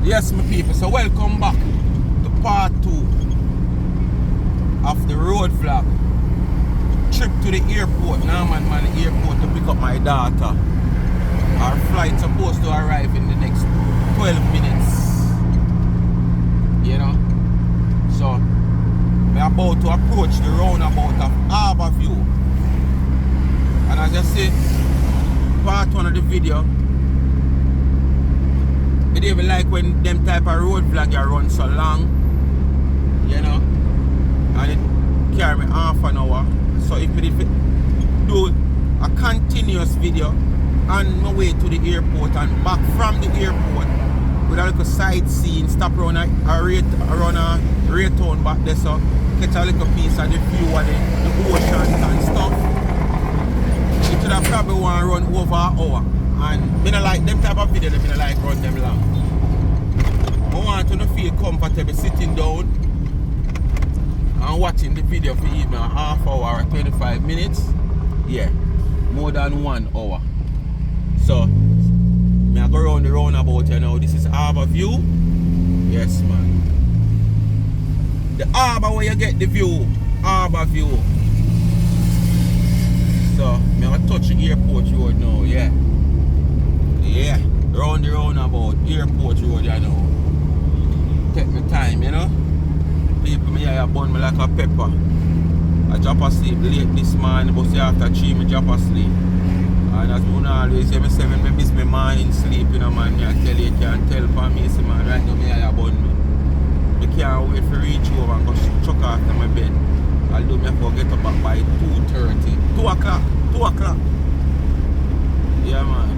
Yes, my people, so welcome back to part 2 of the road vlog. Trip to the airport, Norman Airport to pick up my daughter. Our flight's supposed to arrive in the next 12 minutes. You know? So, we're about to approach the roundabout of Harborview. And as I said, part 1 of the video, I don't even like when them type of road vlog you run so long, you know, and it carry me half an hour. So if I do a continuous video on my way to the airport and back from the airport with a little sightseeing, stop around a Raytown back there, so catch a little piece of the view of the ocean and stuff, it would have probably want to run over an hour. And I don't like them type of video, I don't like run them long. I want to feel comfortable sitting down and watching the video for even a half hour or 25 minutes. Yeah, more than 1 hour. So, I go around the roundabout here now. This is Harborview. Yes, man. The harbour where you get the view. Harborview. So, I'm going to touch the airport road now, yeah. Yeah, round the roundabout, airport road, you know. Take my time, you know. People me here burn me like a pepper. I drop asleep late this morning, but say after 3 I drop asleep. And as I always say, I miss my morning sleep, you know, man. I tell you, can't tell for me, see, man, right now me here burn me. I can't wait to reach over and go chuck after my bed. Although me have to get up by 2:30. 2 o'clock. 2 o'clock. Yeah, man.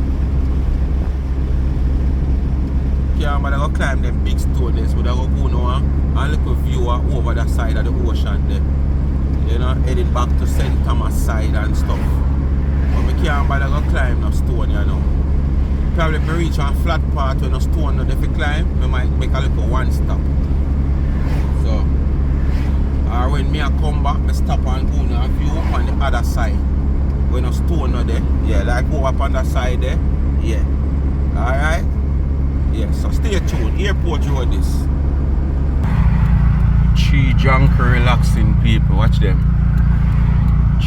Yeah, but I go climb them big stones, but I go now and look a view over the side of the ocean there. You know, heading back to St. Thomas side and stuff. But I can't bother go climb no stone, you know. Probably if I reach a flat part when no stone not if I climb, I might make a little one stop. So, or when me I come back, I stop and go now view up on the other side. When no stone not there. Yeah, like go up on that side there. Yeah. Alright? Yeah, so stay tuned. Airport road this. 3 drunk relaxing people. Watch them.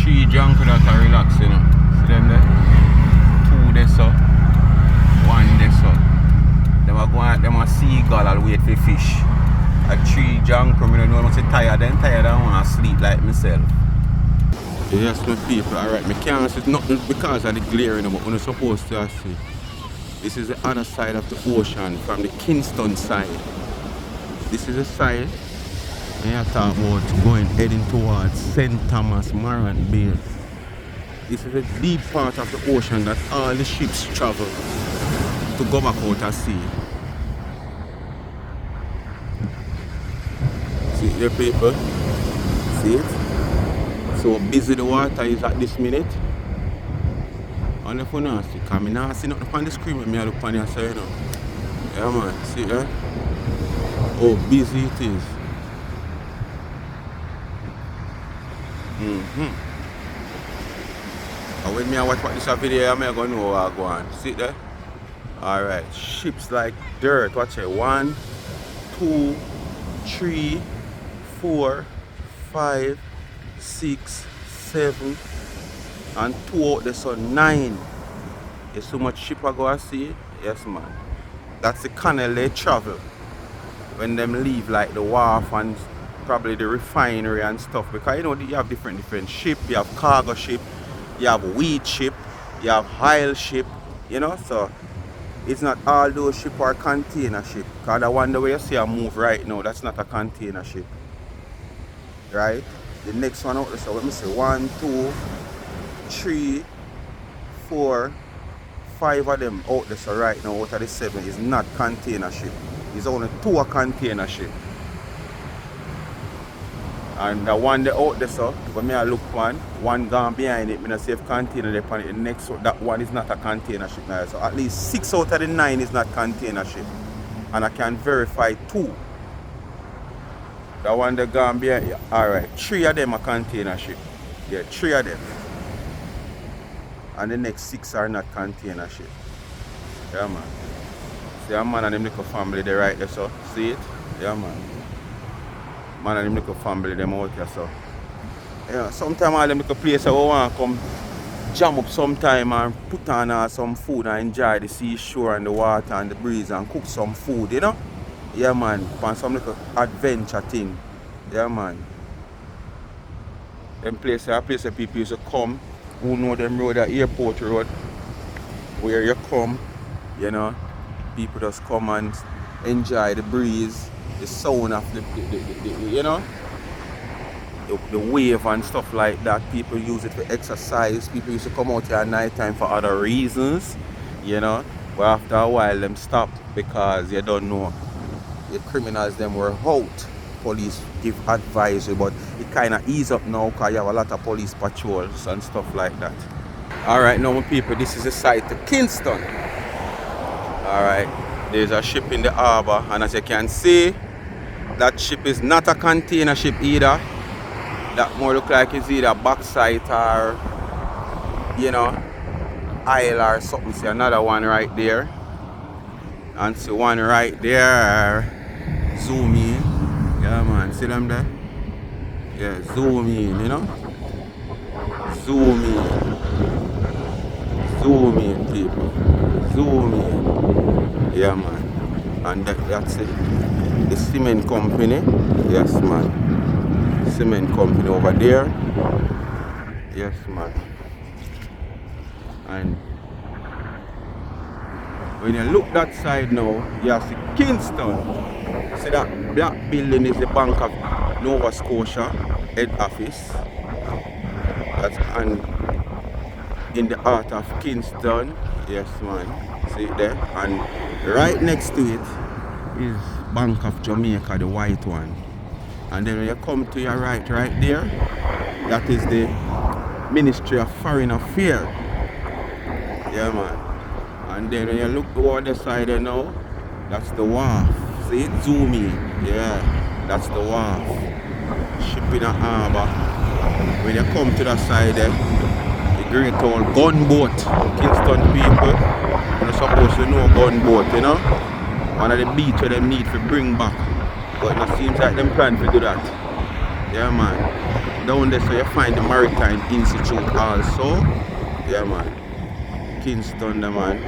3 drunk that are relaxing. See them there? 2 there so. 1 there so. Them are going out, them are seagull and wait for fish. A 3 drunk, I don't know I'm tired. Then tired I want to sleep like myself. Yes, my people. Alright, I can't see nothing because of the glaring, but I'm supposed to see. This is the other side of the ocean from the Kingston side. This is the side I talk about heading towards St. Thomas Marine Bay. This is a deep part of the ocean that all the ships travel to go back out at sea. See there, people? See it? So busy the water is at this minute. And if you not see, because I don't see nothing on the screen when I look on your side now. Yeah, man, see that? How busy it is. And when I watch this video, I'm going to know what I'm going. See there? Alright, ships like dirt. Watch it. 1, 2, 3, 4, 5, 6, 7. And 2 out there, so 9. There's so much ship I go and see. Yes, man. That's the canal they travel when them leave, like the wharf and probably the refinery and stuff. Because you know you have different ship. You have cargo ship, you have wheat ship, you have oil ship. You know, so it's not all those ship are container ship. Because the one the way you see I move right now, that's not a container ship. Right? The next one out there, so let me say 1, 2, 3, 4, 5 of them out there, so right now out of the 7 is not container ship. It's only 2 a container ship. And the one there out there, so when I look one gone behind it, I see if container there on it. The next that one is not a container ship now. So at least 6 out of the 9 is not container ship. And I can verify 2. The one that gone behind, yeah, alright, 3 of them are container ship. Yeah, 3 of them. And the next 6 are not container ship. Yeah, man. See a man and him little family there right there, so see it? Yeah man. Man and him little family them out here, so. Yeah, sometimes all them little places we want to come jam up sometime and put on some food and enjoy the seashore and the water and the breeze and cook some food, you know? Yeah man, on some little adventure thing. Yeah man. Them places are places people used to come, who know them road, the airport road, where you come, you know, people just come and enjoy the breeze, the sound of the you know, the wave and stuff like that. People use it for exercise. People used to come out here at night time for other reasons, you know. But after a while, them stop because you don't know the criminals them were out. Police give advisory, but it kind of ease up now because you have a lot of police patrols and stuff like that. Alright, now my people, this is the site to Kingston. Alright, there's a ship in the harbor, and as you can see, that ship is not a container ship either. That more look like it's either backside or, you know, aisle or something. See another one right there. And see one right there. Zoom in. Yeah man, see them there? Yeah, zoom in, you know? Zoom in. Zoom in, people. Zoom in. Yeah man. And that's it. The cement company. Yes man. Cement company over there. Yes man. And when you look that side now, you see Kingston. See that black building is the Bank of Nova Scotia head office. That's and in the heart of Kingston. Yes man. See it there? And right next to it is Bank of Jamaica, the white one. And then when you come to your right there, that is the Ministry of Foreign Affairs. Yeah man. And then when you look toward the side there now, that's the wharf. See it? Zoom in. Yeah, that's the wharf. Ship in a harbor. When you come to the side there, the great old gunboat. Kingston people, you're supposed to know gunboat, you know? One of the beach where them need to bring back. But it seems like them plan to do that. Yeah man. Down there so you find the Maritime Institute also. Yeah man. Kingston there man.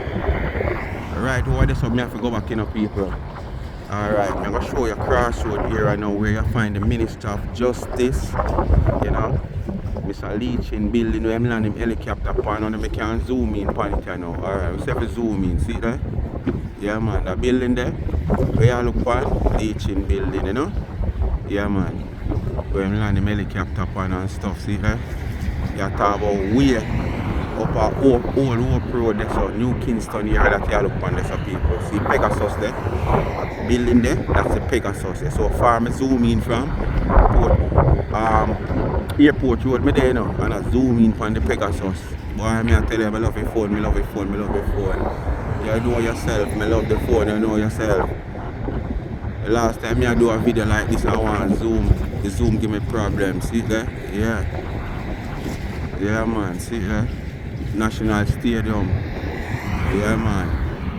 Right over there so I have to go back in people. Alright, I'm going to show you a crossroad here right now where you find the Minister of Justice. You know. Mr. Leach in building where I'm landing helicopter upon and I can zoom in upon it now. Alright, we have to zoom in, see that? Yeah man, that building there. Where you look upon, Leach in building, you know? Yeah man. Where I'm landing helicopter upon and stuff, see that? You talk about where up a old Hope Road there, so New Kingston here that you look upon there, so people. See Pegasus there? That building there, that's the Pegasus there. So far I zoom in from Airport Road me there now, and I zoom in from the Pegasus. Boy, I tell you, I love your phone, I love your phone, I love your phone. You know yourself, I love the phone, you know yourself. The last time I do a video like this, I want zoom. The zoom give me problems, see there? Yeah. Yeah man, see there? National Stadium. Yeah man.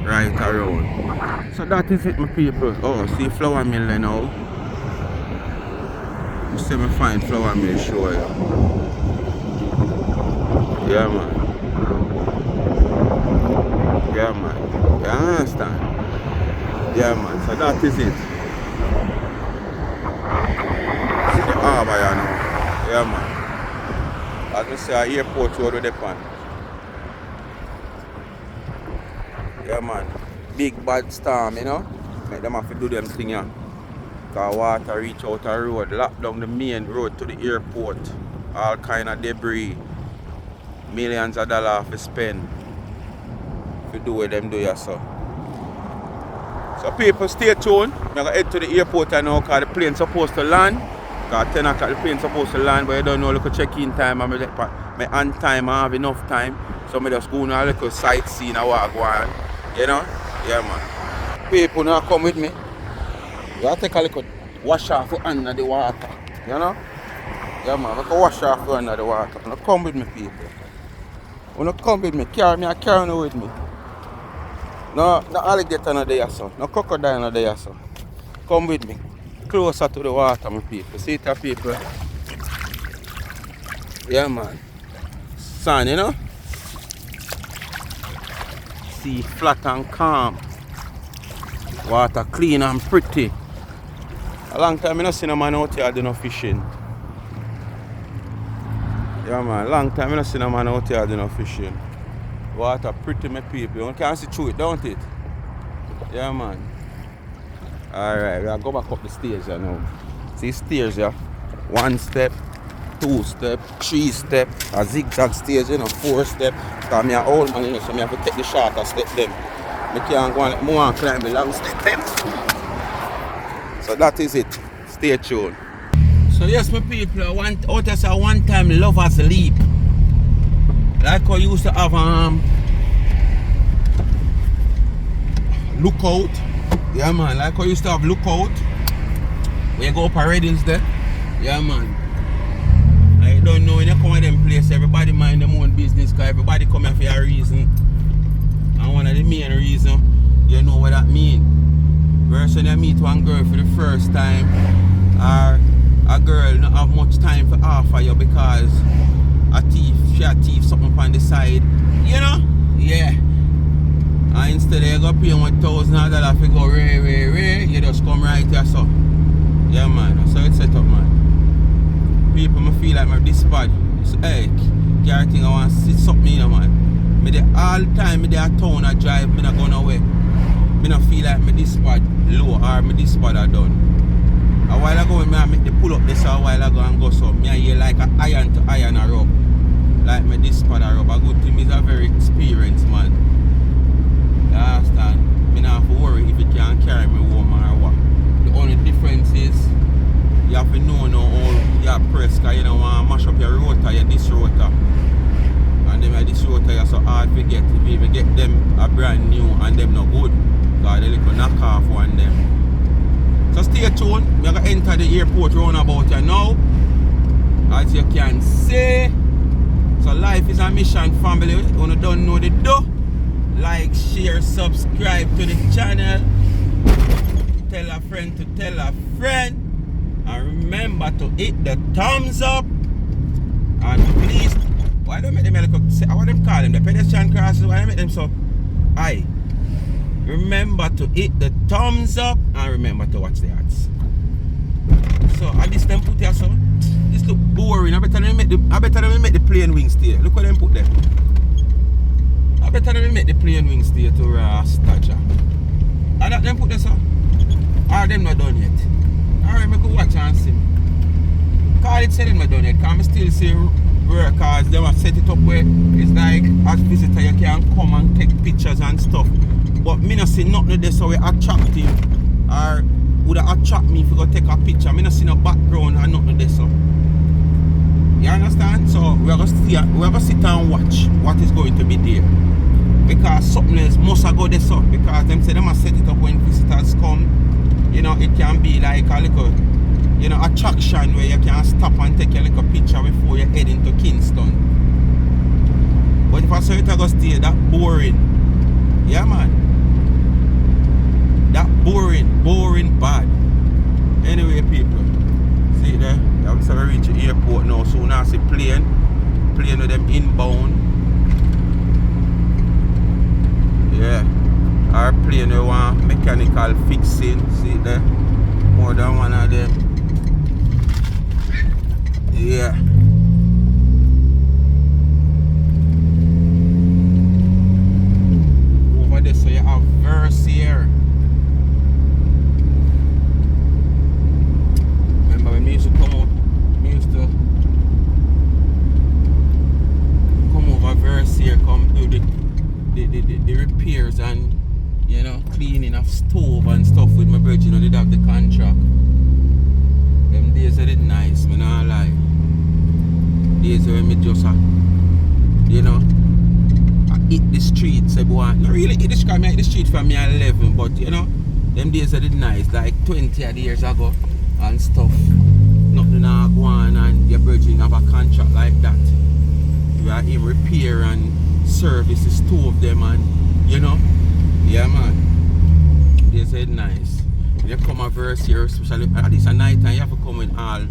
Right around. So that is it my people. Oh, see flour mill there now. You see me find flour mill show you. Yeah man. Yeah man. You understand? Yeah man. So that is it. See the harbour you know. Yeah man. As we say our airport road with the pan. Yeah man, big bad storm, you know. Make them have to do them thing here. Cause water reach out the road, lock down the main road to the airport. All kind of debris. Millions of dollars to spend. To do what them do here, so. So people stay tuned. I'm gonna head to the airport now because the plane's supposed to land. Because 10 o'clock the plane's supposed to land, but you don't know look at check-in time and my on time I have enough time. So I just go on a little sightseeing and walk on. You know? Yeah man. People now come with me. You have to take a little wash off under the water. You know? Yeah man, I can wash off under the water. You come with me people. You come with me, carry me with me. No alligator no there, so. No crocodile no there, so. Come with me. Closer to the water, my people. See it, people? Yeah, man. Sun, you know? Sea flat and calm. Water clean and pretty. A long time I not seen a man out here doing no fishing. Yeah, man. Long time I not seen a man out here doing no fishing. Water pretty, my people. You can see through it, don't it? Yeah, man. Alright, we are go back up the stairs here now. See stairs here? 1 step, 2 step, 3 step, a zigzag stairs, you know, 4 step. Because I'm an old man, you know, so I have to take the shorter step them. I can't go and more and climb the long step them. So that is it. Stay tuned. So yes, my people, I want out as a one-time lover's leap. Like I used to have lookout. Yeah, man, like I used to have lookout. We go up a Reddings there. Yeah, man. I don't know when you come to them place, everybody mind their own business because everybody come here for a reason. And one of the main reasons, you know what that means. Whereas when you meet one girl for the first time, or a girl not have much time for offer you because she a thief something on the side. You know? Yeah. And instead of you go pay $1,000 for go ray, you just come right here, so. Yeah, man. That's how it's set up, man. People me feel like my this bad. So, hey, Gary think I want to see something, you know, man. Me there all the time, me there at town, I drive, me not going nowhere. Me not feel like me this bad low or me this bad I done. A while ago, when I make the pull up this a while ago and go so, me I hear like a iron to iron a rub. Like me this bad a rub. A good thing is a very experienced man. You understand? Me not have to worry if it can carry me home or what. The only difference is you have to know now how you press because you don't want to mash up your rotor, your this rotor. And then this rotor is so hard to get. If you even get them a brand new and them not good, because they little knock off on them. So stay tuned. We are going to enter the airport roundabout here now. As you can see. So life is a mission, family. When you don't know the do, like, share, subscribe to the channel. Tell a friend to tell a friend. And remember to hit the thumbs up. And please, why don't make them like, what them call them? The pedestrian crosses, why don't make them so? Aye. Remember to hit the thumbs up and remember to watch the ads. So at this them put here so. This look boring. I better than make the plain wings stay. Look what them put there. I better than make the plain wings stay to Rastaja. And that them put there so. Or them not done yet. Alright, I could watch and see. Call it said them not done yet. Because I still see workers, they have set it up where it's like as visitor you can come and take pictures and stuff. But me not see nothing there so we attractive or would attract me if you go take a picture. Me not see no background and nothing there so. You understand? So we're gonna sit and watch what is going to be there. Because something else must go there so. Because them say they must set it up when visitors come. You know, it can be like a little, you know, attraction where you can stop and take a little picture before you head into Kingston. But if I say it I go stay that boring. Yeah, man. That boring bad. Anyway, people, see there, I'm sorry we reach the airport now. Soon as I see plane with them inbound. Yeah, our plane we want mechanical fixing. See there, more than one of them. Yeah. Over there, so you have Verse here. When me used to come out, me used to come over Verse here, come do the repairs and, you know, cleaning of stove and stuff with my brother, you know, they'd have the contract. Them days are nice, me not lie. Days where me just, you know, I hit the streets, everyone. Not really hit the street, I hit the street from me at 11, but, you know, them days are nice, like 20 years ago. And stuff. Nothing now go on and your virgin have a contract like that. You are in repair and service the stove them and you know Yeah, man. They said nice. You come a verse here, especially at this night time, you have to come with all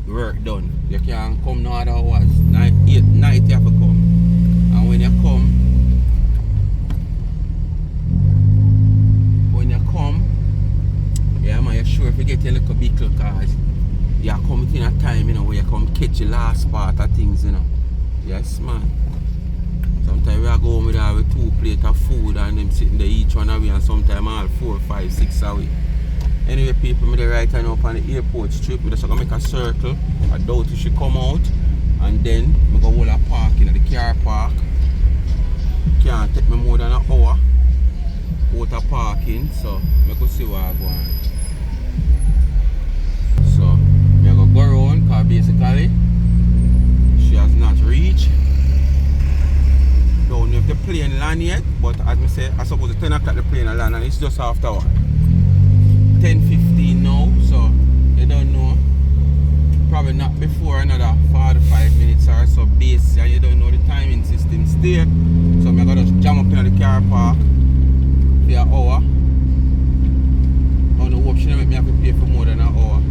work done. You can't come no other hours. Night you have to come. And when you come, yeah man, you're sure if you get a little vehicle cars, you come in a time, you know, where you come catch the last part of things, you know. Yes man. Sometimes we are going with 2 plates of food and them sitting there each one away, and sometimes all 4, 5, 6 away. Anyway people, me the right hand up on the airport strip, we just gonna make a circle. I doubt you should come out, and then I go hold a parking at the car park. Can't take me more than an hour out of parking, so I go see what I go on. So I go around because basically she has not reached. Don't know if the plane land yet, but as I say, I suppose at 10 o'clock the plane will land, and it's just after what? 10:15 now, so you don't know. Probably not before another 45 minutes or so base, and you don't know the timing system still. So I'm gonna just jam up in the car park for an hour. I don't hope she don't make me have to pay for more than an hour.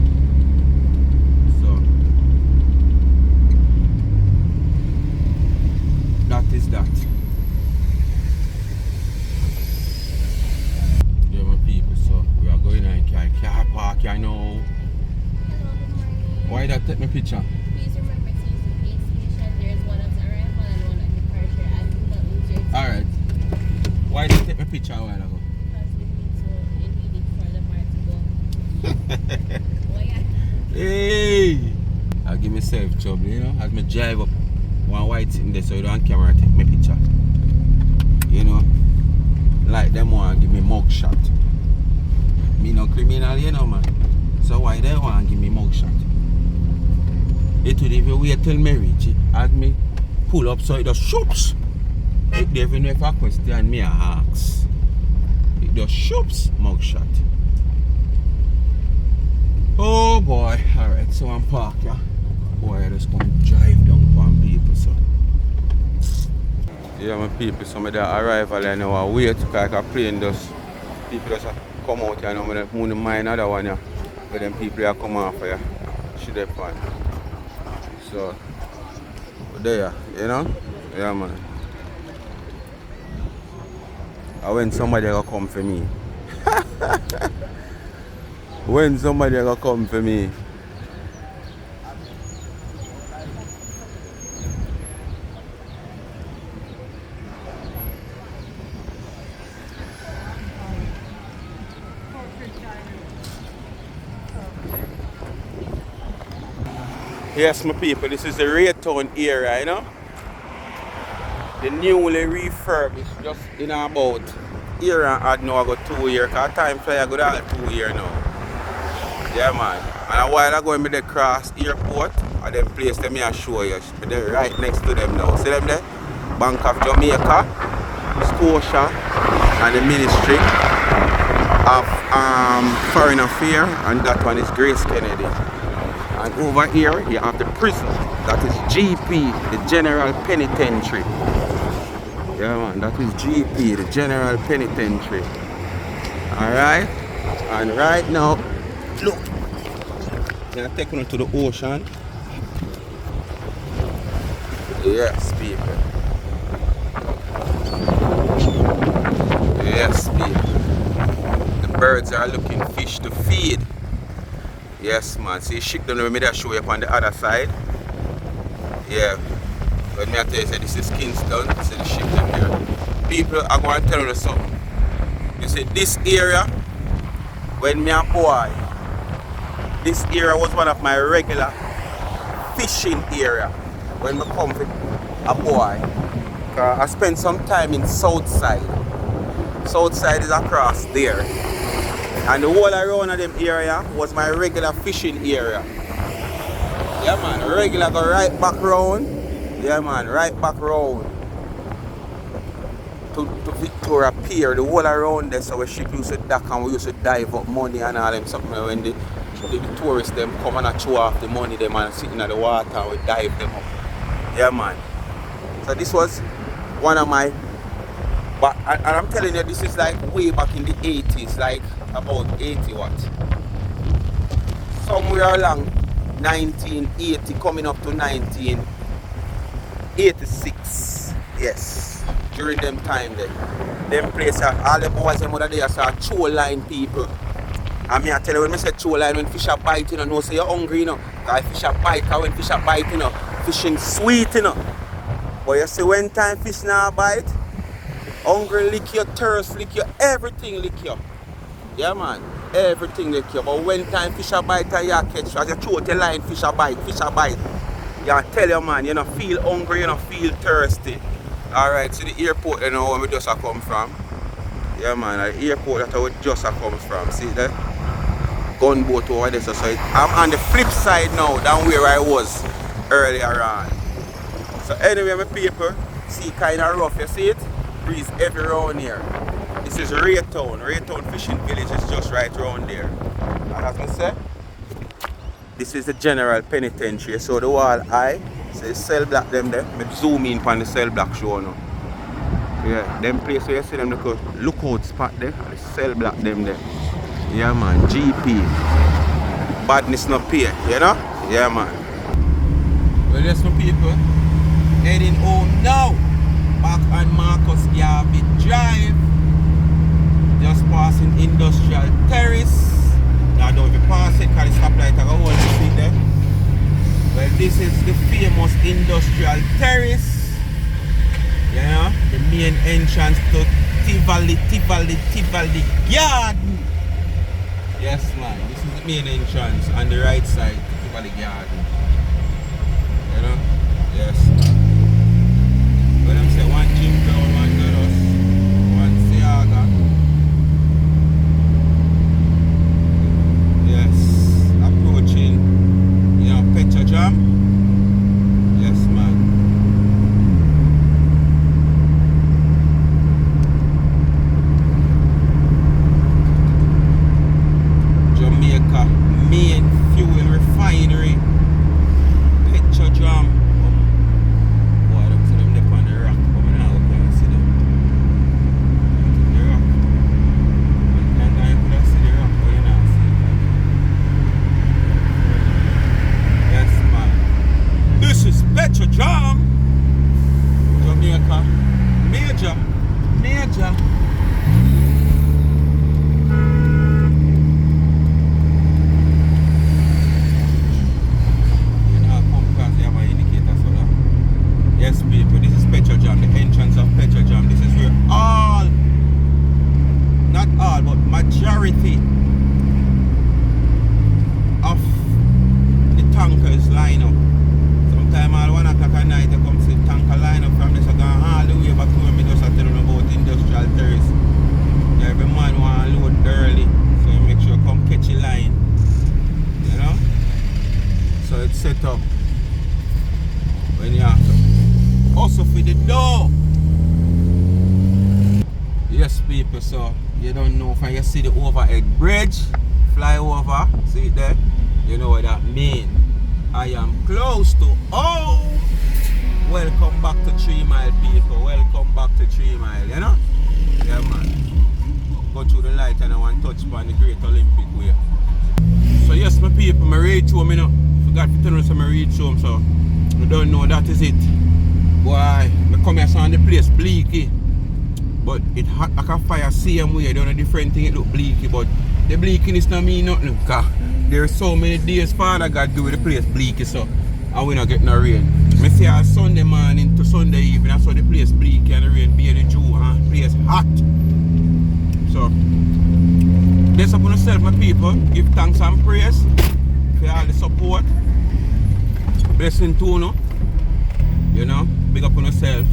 So that is that. Yeah my people, so we are going in car park, you know. Why that take my picture? Please remember to use the pay station. There's one at arrival and one at departure, and do not lose your time. Alright. Why did you take my picture a while ago? Because we need it for the bar to go. Oh yeah. Hey! I'll give myself trouble, you know, as me drive up one white sitting there so you don't camera take my picture. You know? Like them want to give me mug shot. Me no criminal, you know man. So why they want to give me mug shot? It would even wait till me reach it, as me pull up so it just shoops. It even if a question me ask. It just shoops mugshot. Oh boy, alright, so I'm parked, yeah. Boy, I just gonna drive down upon people, so. Yeah, my people, some of the arrival I know I wait because a plane does. People just come out here, you know, I don't mind other one, yeah. But then people are come off, yeah. Should they find. So, there, you know? Yeah, man. And when somebody gonna come for me. When somebody gonna come for me. Yes, my people, this is the Raytown area, you know? The newly refurbished, just in about year and had now I got 2 years, because time fly I got all 2 years now. Yeah man. And a while ago I did cross airport, and them place them I show you. They're right next to them now. See them there? Bank of Jamaica, Scotia, and the Ministry of Foreign Affairs, and that one is Grace Kennedy. And over here you have the prison, that is GP, the General Penitentiary. Yeah man, that is GP, the General Penitentiary. Alright? And right now, look, they're taking it to the ocean. Yes, people. Yes, people. The birds are looking fish to feed. Yes man, see ship them, let me show you up on the other side. Yeah. But me I tell you, say this is Kingston, see the ship them here. People are going to tell you something. You see this area, when me a boy, this area was one of my regular fishing area when I come with a boy. I spent some time in Southside. Southside is across there. And the whole around of them area was my regular fishing area. Yeah man, regular go right back round. Yeah man, right back round to Victoria Pier, the whole around there. So we ship used to dock and we used to dive up money and all them something. When the tourists them come and chew off the money them and sitting in the water and we dive them up. Yeah man. So this was one of my But and I'm telling you, this is like way back in the 80s, like about 80 what? Somewhere along 1980 coming up to 1986. Yes. During them time there. Them place all the boys them other there are chow line people. And me I tell you when I say chow line, when fish are biting, you know, say you're hungry, you know. Because fish are bite, when fish are biting, you know, fishing sweet, you know. But you see when time fish now bite, hungry lick your, thirst lick your, everything lick you. Yeah man, everything lick you. But when time fish are bite and you catch, as you throw the line, fish are bite. You tell you man, you don't feel hungry, you don't feel thirsty. Alright, so the airport you know where we just come from. Yeah man, the airport that we just come from. See there? Gunboat over there. So I'm on the flip side now than where I was earlier on. So anyway my people, see kinda rough, you see it? Breeze heavy around here. This is Raytown. Raytown Fishing Village is just right around there. And as I say, this is the general penitentiary. So the wall high, so the cell block them there. Me zoom in on the cell block show now. Yeah, them place where you see them lookout spot there, and the cell block them there. Yeah man, GP. Badness no pay, you know? Yeah man. Well that's my people. Heading home now. Back on Marcus Garvey Drive. Just passing Industrial Terrace. Now don't be pass it because the stoplight I got hold the seat there. Well this is the famous Industrial Terrace. You know, the main entrance to Tivoli Garden. Yes man, this is the main entrance on the right side to Tivoli Garden. You know? Yes man. But them say one Jim Brown, one Godos, one Seaga. Yes, approaching, you know, Petrojam. Yes man. Jamaica main fuel refinery. Petrojam. Petrojam, Jamaica, major. You know, come across here, my indicator, so that. Yes, people, this is Petrojam, the entrance of Petrojam. This is where not all, but majority of the tankers line up. Time all 1 o'clock at night, you come see tanker line up from this, I go all the way back to where me just tell them about Industrial Terrace. Every man want to load early, so you make sure you come catch a line. You know? So it's set up when you have to also for the door. Yes people, so you don't know if you see the overhead bridge fly over, see it there? You know what that means. I am close to home. Welcome back to 3 Mile people. Welcome back to 3 Mile, you know? Yeah man. Go through the light and I want to touch upon the Great Olympic Way. So yes my people, I reach home, you know. Forgot to tell you some I reach home, so I don't know that is it. Boy, I come here on the place bleaky. But it hot like a fire same way. I don't know different thing it look bleaky, but the bleakiness not mean nothing. Cause there are so many days Father God do with the place bleaky, so and we not get no rain. I see our Sunday morning to Sunday evening, I saw the place bleaky and the rain being a Jew and the place hot. So bless upon yourself my people, give thanks and praise for all the support. Blessing to you know, big up on yourself.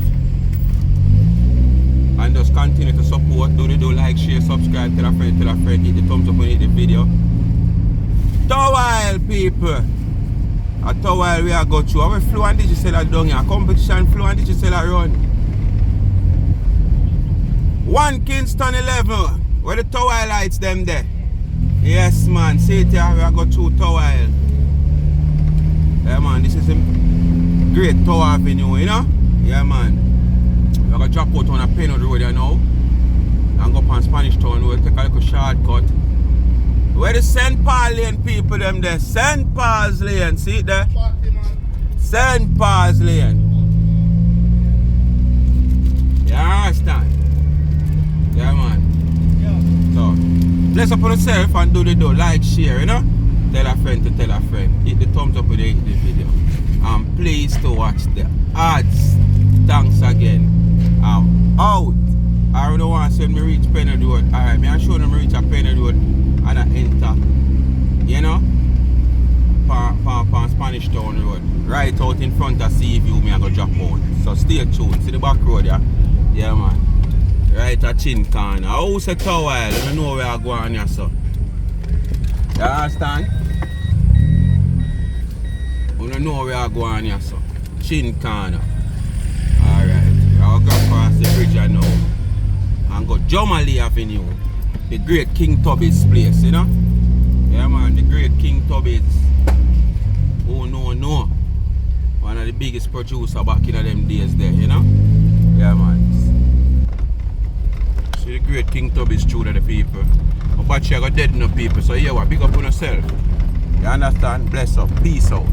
And just continue to support, do like, share, subscribe, tell a friend, hit the thumbs up when you hit the video. Towel people! A towel we are go through. Our Flow and Digicel down here. Competition Flow and Digicel run. 1 Kingston 11. Where the towel lights them there? Yes man, see it here, we are go through towel. Yeah man, this is a great tower avenue, you know? Yeah man. We're going to drop out on a Penwood Road here now. And go up on Spanish Town. We'll take a little shortcut. Where the St. Paul Lane people them there? St. Paul's Lane, see it there? St. Paul's Lane. You understand? Yeah, man. Yeah. So, bless up on yourself and do the do. Like, share, you know? Tell a friend to tell a friend. Hit the thumbs up when you hit the video. And please to watch the ads. Thanks again. I'm out. I don't want to send me reach Penwood Road. Alright, me and show them reach a Penwood Road and I enter. You know? Pan Spanish Town Road. Right out in front of Seaview, me I go drop out. So stay tuned. See the back road, yeah? Yeah, man. Right at Chin Corner. House a tower, I don't know where I go on here, so. You understand? I don't know where I go on here, so. Chin Corner. Alright. I'll go across the bridge now. And go Jomali Avenue. The great King Tubby's place, you know? Yeah, man. The great King Tubby's. Oh, no. One of the biggest producer back in them days there, you know? Yeah, man. See the great King Tubby's true to the people. But I got dead no people, so yeah, what? Big up on yourself. You understand? Bless up. Peace out.